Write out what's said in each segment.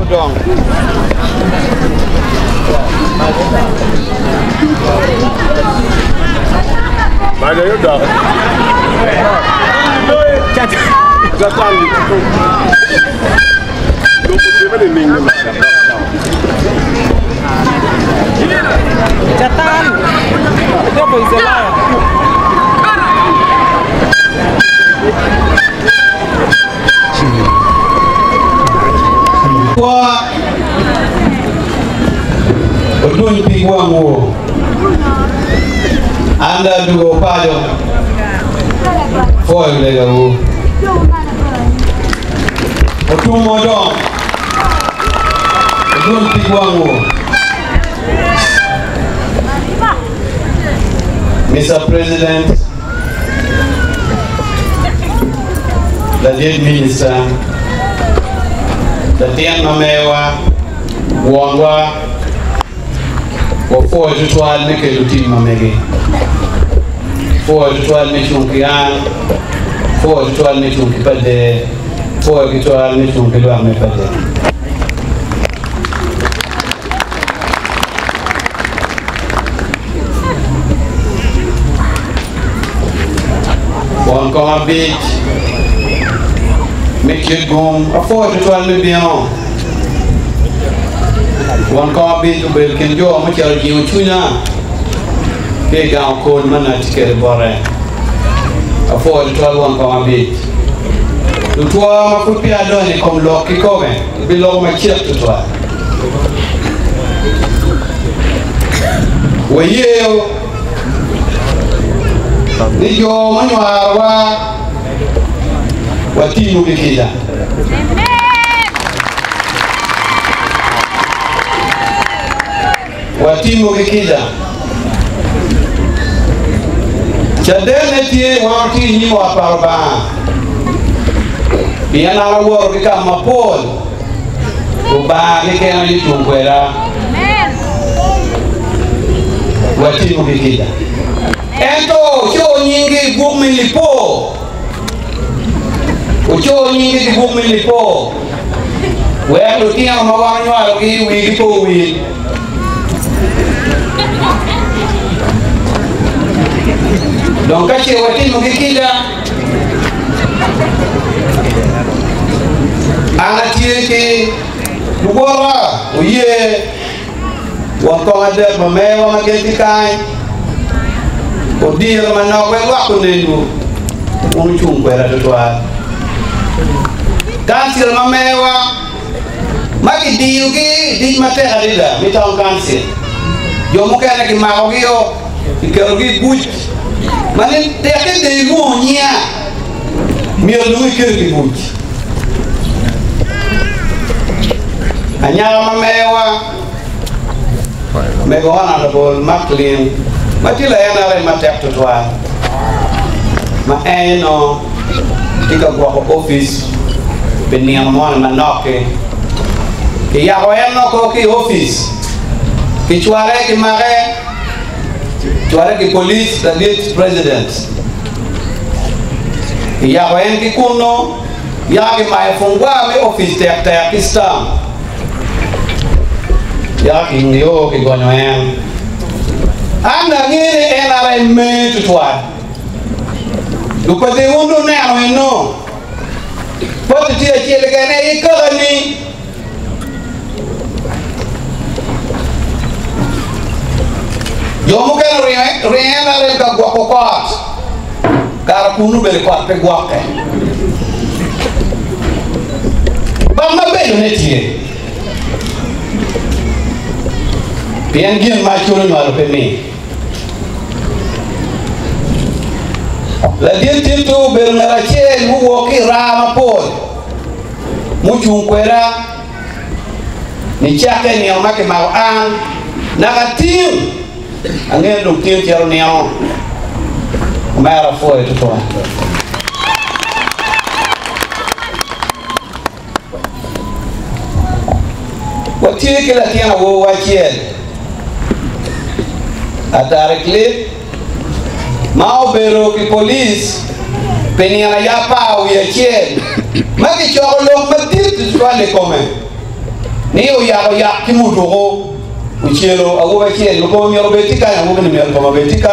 modong. Baga yo dah. Jatan. Lupa siapa ni ning ni. Jatan. Itu apa istilah? Wah, Odun Piguango, Anda dua pado, foi legal. Odun Modong, Odun Piguango, Mr. President, the dear Minister. Tatian mamewa wangwa wafua tutwal meke lutin mamege fua tutwal mechunkian fua tutwal mechunkipade fua tutwal mechunkilwa mepade wankoma beach make you go afford to tell me beyond one copy to build can go much of you tuna big out cold manage to get a bore afford to tell one copy to toa mafupi adoni come lock kikome below my chip to toa we you ni yo manwa Watimu Bikida. Watimu Bikida. Chadene tie waki ni wa parba. Biana rawo kika mapol. Uba kike na litungwera. Watimu Bikida. Ento cho nyingi gumi lipo. Ucho nyingi kibumi lipo wewe ukia mawanywa roki wilipo wili donc kache wati mukikida anatieki lugora uye wakongade mamewa magetikai odira manokwe wakunendu unuchungwera totwa Kansil mamewa maki diugi di mate harida mitang kansil jomu kena ki maogio ikerogi buj manin teke de ngonya miolu ikergi buj anyala mamewa megohana da bol maklin matila yana re matek totwa ma eno tika gwa office Beniang mon manoke ke ya hoeno ko ki office ki chuare ki mare chuare ki police the lead president ki ya hoen ki kuno ya ki mai fungwa me office ya kistam ya ki ndio ki gonyoen anda ngire enare me tutwa dupate undo ne no Poti tia chile kene ikani Yomu kene riena reka guakokot Kara kunu beli kwa pe guake Bama belu netie Pian gin machuru nywalu pe mi La dintintu bel ngarache muwoki rama pol Muchunkwera Ni chake ni omake mao ang Nakatim Angendo tim tiaro niao Mara foe tutoa Watiri kila tia wo wachiel Atare klip Mau bero ki polis Peniana ya pao ya chiel Maki choko lok matir tu chwale kome ni o ya kimuto uchelo agoba chelo ko mi robetika ya ngubeni mi ko robetika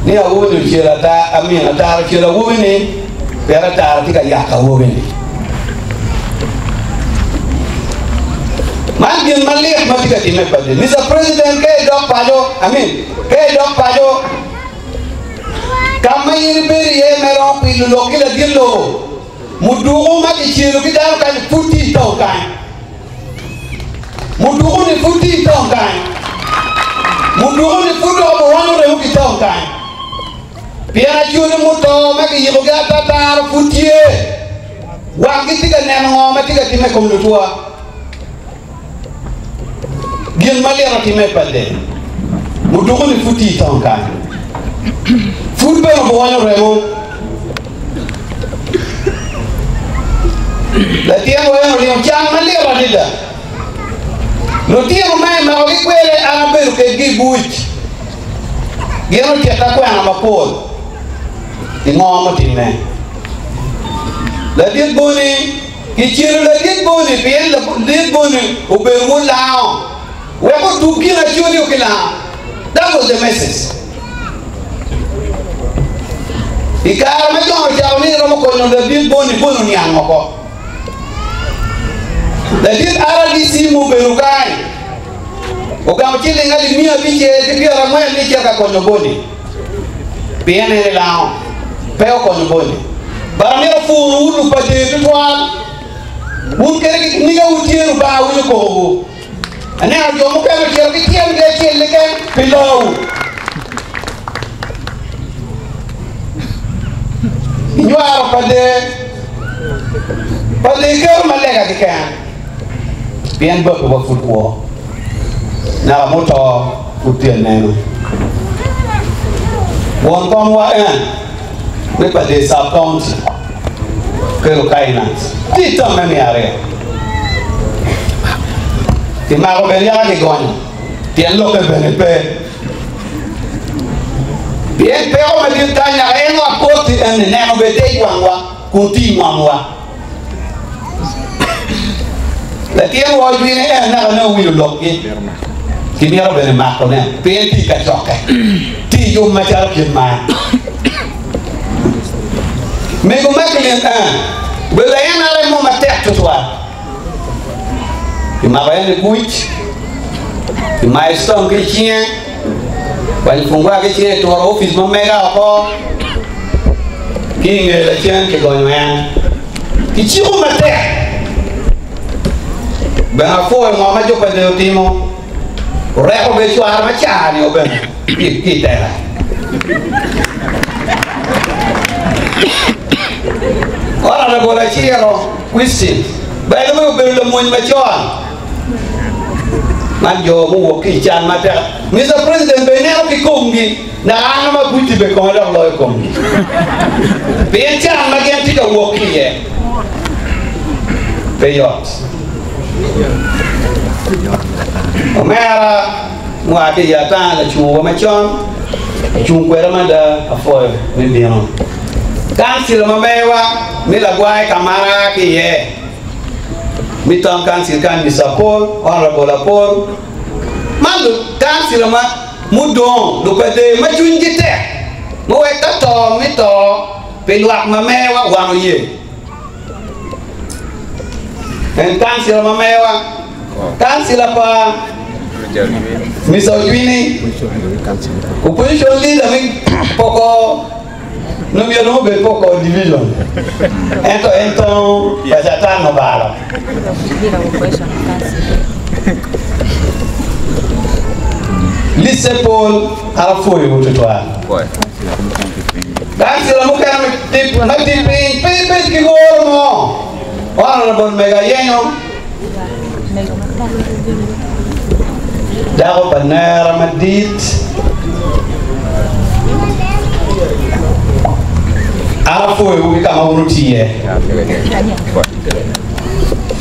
ni agoba ni chela ta amina ta chela ngubeni pera ta tika ya ka ngubeni man bien malik matika time pade Mr. President ke dok pajo amin ke dok pajo kamayir beri e mero pilu lokila dillo mudugo ma chelo kidal kan puti to kan mudugo ni futi tongan mudugo ni fudo bo wanu re uki tongan piana chuni muto maki yibuga tatar futie wangi tiga nemo ma tiga time kom lutua gin malera time pade mudugo ni futi tongan futbe bo wanu re mo la tiano wanu ri chan malera dida no tiene mai ma o quelle a per che gibuit gero che ta qua ma pol di ngom ti me la dit boni che ciro la dit boni per la dit boni o per un lao we ko tu kila churi o kila that was the message ikara ma jo ja ni ro ko no la dit boni bono ni an ko la dit RDC mu berukai ogam chile ngali mia biche tibia la moya ni chaka ko nyoboni piene lao peo ko nyoboni baramiro furu ulu pade tutwal bun kere ki niga utieru ba ulu ko ho ane ajo mo kere ki tiam de chile ke pilau nyuaro pade ke malega ki kan bien ba ko futwo na moto futien neno won kon wa we pa de sub county kero kainat ti to me mi are ti ma ko beria ke gon ti lo ke bene pe bien pe o me di tanya eno apoti en neno be de wangwa continuamwa la tiene vuoi dire no wi lo che ti mi robe ma con per ti ka choke ti io ma char che ma me go makle be la yana le mo matek to wa ti ma bene kuich ti ma ston che chien quando fungua che chien to office ma mega ko ki nge la chien che go ya ti ci o matek ben a foi mo ma jo pede ultimo reco be su arma chiani o ben chi tela ora la bola ciro questi beh dove be lo mo ma chon man jo mo ki chan ma ta Mr. President be ne ki kongi na ana ma buti be ko la lo kongi be chan ma gen ti do wo ki ye be yot Omera muake ya ta la chuwa machon chungkwera manda afoy mbiano kansil mamewa mila gwai kamara ki ye mitam kansil kan di sapol honorable apol mandu kansil ma mudon do pede machunjite mo weka to mito peluak mamewa wano ye en kansil mamewa kansil apa misogyni opposition leader mi poco no mi no be poco division ento pasatano bala lisepol ala foi o tutwa kansil mo kana mi tip na tipi pe ki gormo honorable mega yenyo dago panera madit ala foi o kama urutie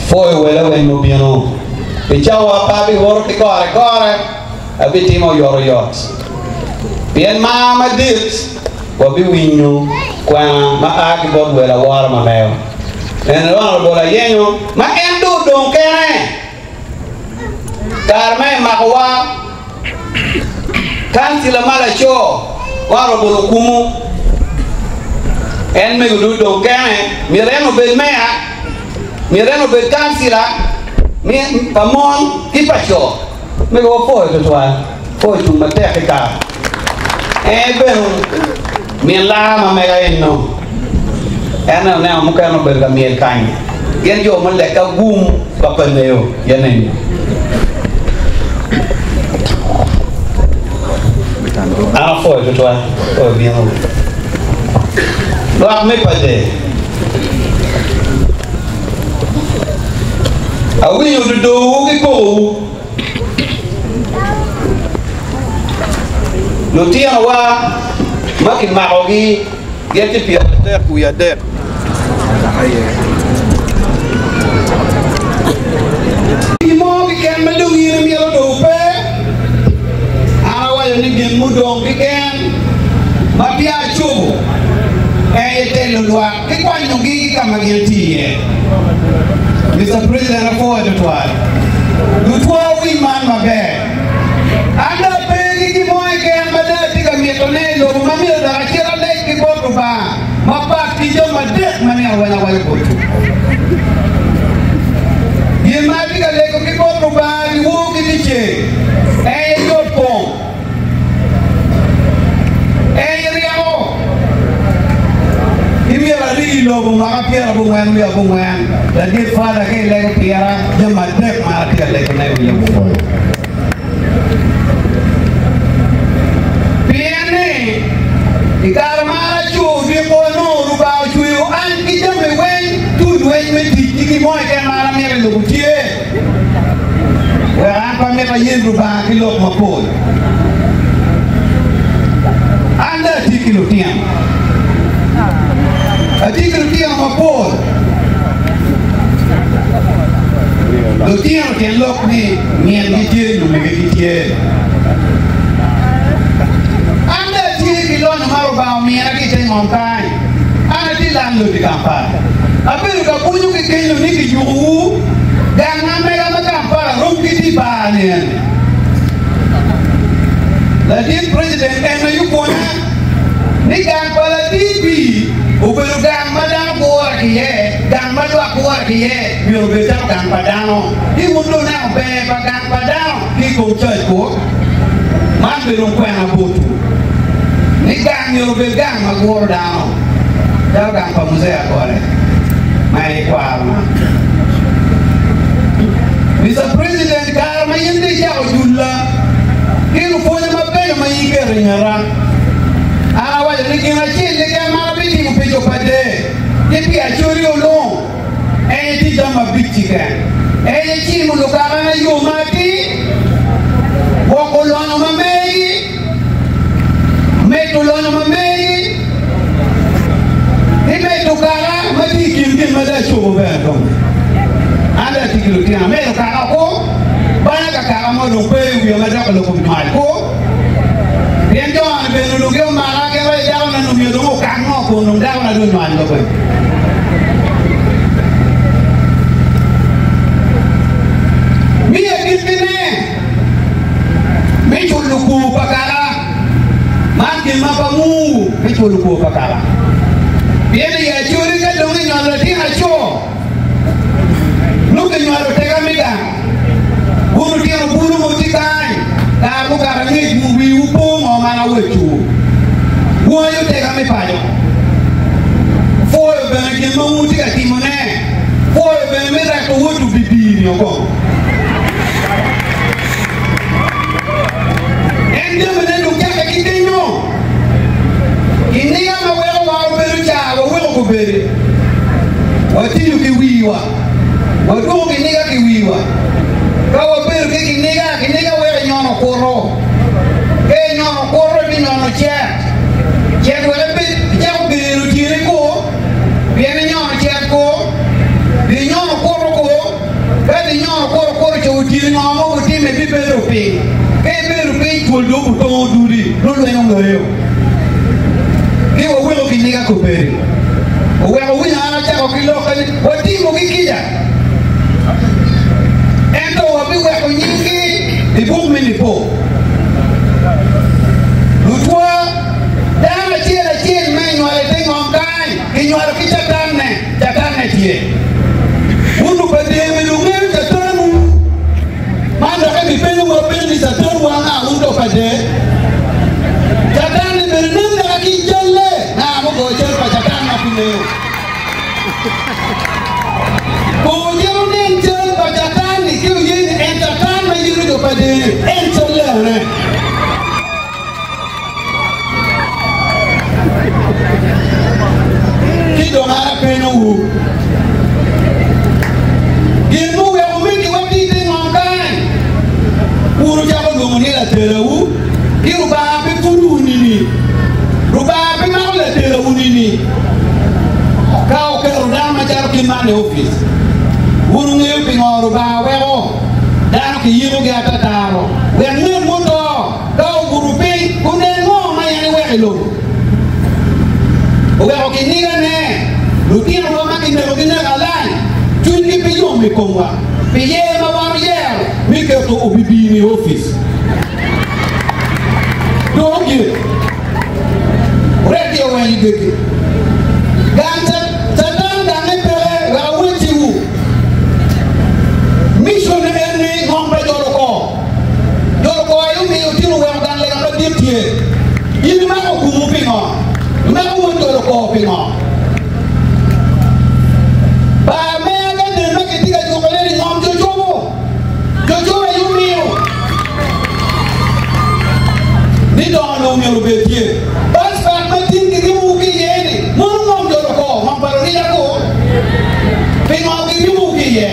foi wela wen no biano pe chawa pabi work core abitimo yoro yot bien ma madit ko bi winyo kwa ma agi bod wela war ma mew en ron bola yenyo ma endo don kene karme makwa kansila mala cho waro bulukumu en me gudu do kene mireno bel mea mireno bel kansila mi pamon kipacho me go foi to foi tu mate ka e ben mi la ma me ga no ana na mo ka no bel ga mi kan gen yo mo le ka gum pa paneo yenen ana foi to o bien lo me pade awi yo do ki ko lo tia wa makin marogi gete pia ter ku ya der mo bi ken ma do yire mi lo do pe awa yo ni gen mu do bi ken ma pia chubu e te lo wa ke kwa nyongi kama geti Mr. President afford it one. You told we man my bed. I'm not paying you more again, but I think I'm here to nail over my meal that I can't let you go to bar. My party don't my death money when I want to go to. You might be a leg of people to bar, you walk in the chair. Hey, your phone. Hey, lobo maka piara bungan dia bungan jadi pada ke lego piara jema dek mati lego naik dia bungan piane ikar mara chu di kono ruba chu an ki jeme wen tu wen me tiki mo ke mara mere lobo tie wa apa me pa yen ruba ki lok ma pol anda tiki lo tiang Adik dia mapol. Lo dia que lok ni mien dia no me dia. Anda dia que lo no maro ba mien aqui tem montanha. Anda dia lan lo di kampar. Apa lu ka punyu ke kelo ni ki jugu. Dan namanya ka kampar rom ki di ba ni. La dia president ena yu pona. Ni kampar di Ubelu gang madang kuar kiye, gang madua kuar kiye, biar betul gang padano. Di mundur nak be gang padano, di kucai ku, mak belum kena butu. Ni gang biar betul gang makuar dano, dah gang pemusaya kuare, mai kuar ma. Mr. President karma ini jauh jula, kini punya mapen mai keringaran. Awal ni kena cil dekat mana biji mupejo pade. Tapi acuri ulung, ti jama biji kan. Cil mulukaran ayu mati, wakolon mamei, metulon mamei. Ini metukara mati kim ada cuba berdong. Ada tiga tiang metukara ko, banyak kakak mau dompe biar ada kalau kumpul ko. Yang jangan benulu kau malah kau jangan nanti dulu kango kunung jangan nanti nuan kau. Biar kita ni, mencuri luku pakala, makin mapamu mencuri luku pakala. Biar dia curi kan dong ni nyala dia aco, lu kan nyala tega megang, bulu dia bulu mutikan. Kamu karang ni mubi upung o mana wetu. Gua yo tega me payo. Foi ben que não muti ka timone. Foi ben me ra ko wetu bibi ni ko. Ende me ne lukia ka kitinyo. Ini ya ma wewe wa beru cha wa wewe ko bere. Wati yu ki wiwa. Wa do ki ni ka ki wiwa. Kau beru ki ni ka wewe nyono koro. Ke nyono koro ni nyono chat. Chat wewe be jao beru tire ko. Viene nyono chat ko. Di nyono koro ko. Ka di nyono koro cho tire nyono ko ti me bi beru pe. Ke beru pe ko do ko to duri. Lo lo nyono yo. Ke wo wewe ki ni ka ko beru. Wewe wi ana cha ko kilo ka wati mo ki kija. Endo wapi wewe nyingi tie unu pademe lunge tatanu manda ka mi penu wa peni tatanu wa na undo pade tatani bernanda ki jalle na mo go jel pa tatana pineo ko jero nen jel pa tatani ki yin entatana yiru do pade entolere Don't have a no. You know we are making what they think on time. Who are going to get a tell? You buy people who need it. Ruba be now let tell who need it. Cow can down my job in my office. Who knew being all Ruba well? Down you get a towel. We are no more. Go Guru pay. Who then more my anywhere low. Oga okiniga ne lutino wa makinde okina kalai tundi piyo mikongwa piye mabarier miketo obibini office dogi radio when you get ganta tadanga ne pere ga wetiwu mission ne ngombe doroko ayumi utino wa ngale ga ditie yini ma ko kumupinga na wuto ko pinga ba me ga de na ke tiga ko le ngom jojo yumio ni do no mi be tie bas ba ma tin ki mu ki yeni mo ngom do ko ma paro ni ko pinga ki mu ki ye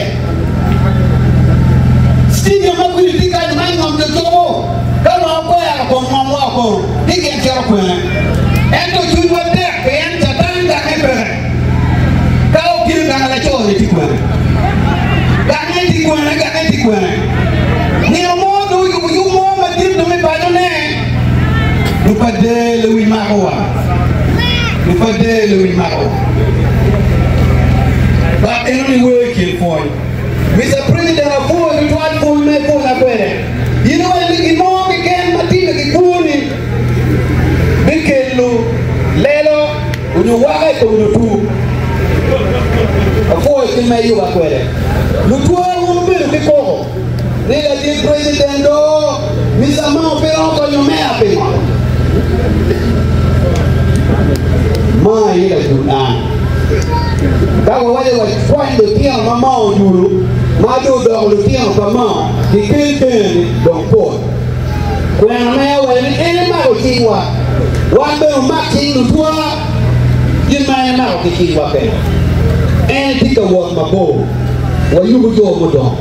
stiga ma ku ni ka ma ngom jojo ka ma ko ya ko ngom wa ko ni ke tero ko ento juwa de enta tanga ebere kao kiri kana la chori tikwana gane tikwana ni omodo yu mo ma dirdo me padone lu padele wi maroa but only working for you Mr. President for you to add for me for la kwere you know when you mo ke ken matina ke kuni bikelu lelo unyuwaga ko lutu afo kima hiyo bakwele lutu ngombe biko nila di president do misama opera ko nyomea pe mai ila tuna dawo wale wa kwando tia mama ojuru mado do lo tia mama dikete donc pour kwa mea wale ele ma okiwa wambe umaki lutua yimane na okiwa pe tika wa mabo wa yugo modo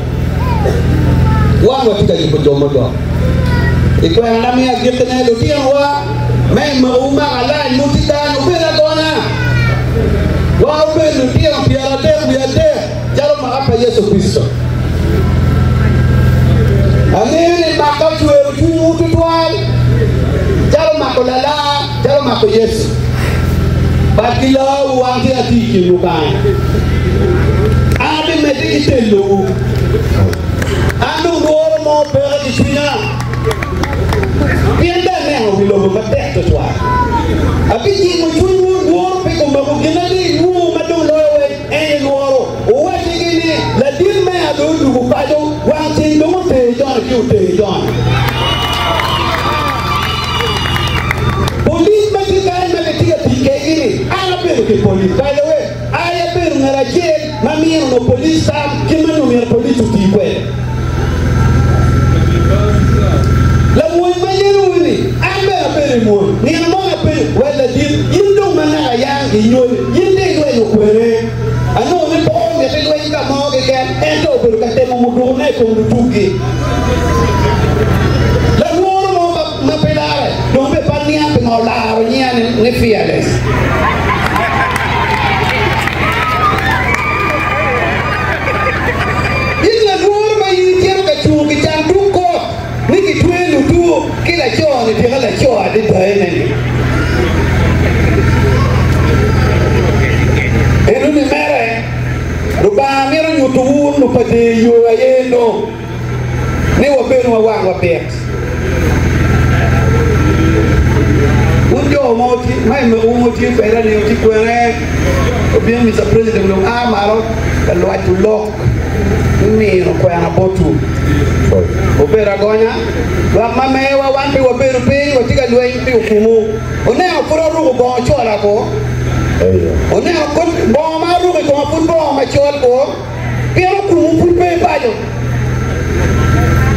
wa tika yugo modo ikwa na mia gitene lutia wa mema uma ala mutika no bela kona wa ube lutia piade jalo ma apa Yesu Kristo ameni makatu wetu twali jalo makolala jalo mako Yesu bakila wangi atiki lukani ade mediki telo anu ngoro mo pere disina pienda ne ho lo matetto twa abiji mo chunu ngoro pe ko mako genali nu madolo we ngoro o wati gini la dilme ado du ko pado wanti ndo te jon ki te jon que police. By the way, I have been in a jail, Mammy no police staff, Kimano police to keep well. La Wini, I'm very more. Near more well, the deal, you don't man, young, you take away your query. I know the ball that they wake up more again and over at them who don't echo the Tuki. La War Mapelare, don't be funny up in all our Yan and fearless. Kila choo ni kila choo hadi taene. Enu ni mere, ruba mero nyutuhu nupate yo ayendo. Ni wapenu wa wangu wapex. unjo moti mai me umoti pera ni uti kwere bien Mr. President no amaro lo atu lock ni no kwa na botu opera gonya wa mame wa wambi wa beru pe wa tiga lo yin pe okumu one akoro ru bo chola ko one akon bo ma ru ko pun bo ma chol ko pe okumu pun pe bajo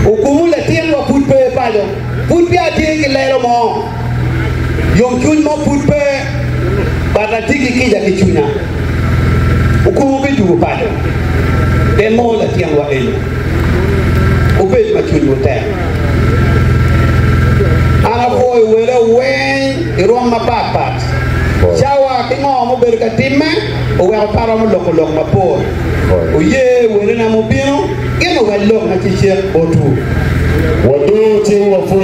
okumu la tien wa pun pe bajo pun pe ati ki lero mo yom chun mo pun pe baratiki kija kichunya okumu be du bajo de mo la tien wa eno obey ma chun motel ana boy wera wen irom ma papat chawa kingo mo ber katime o wa para mo loko lok ma por o ye wera na mo bino keno wa lok na chiche otu Wadu ting wa fu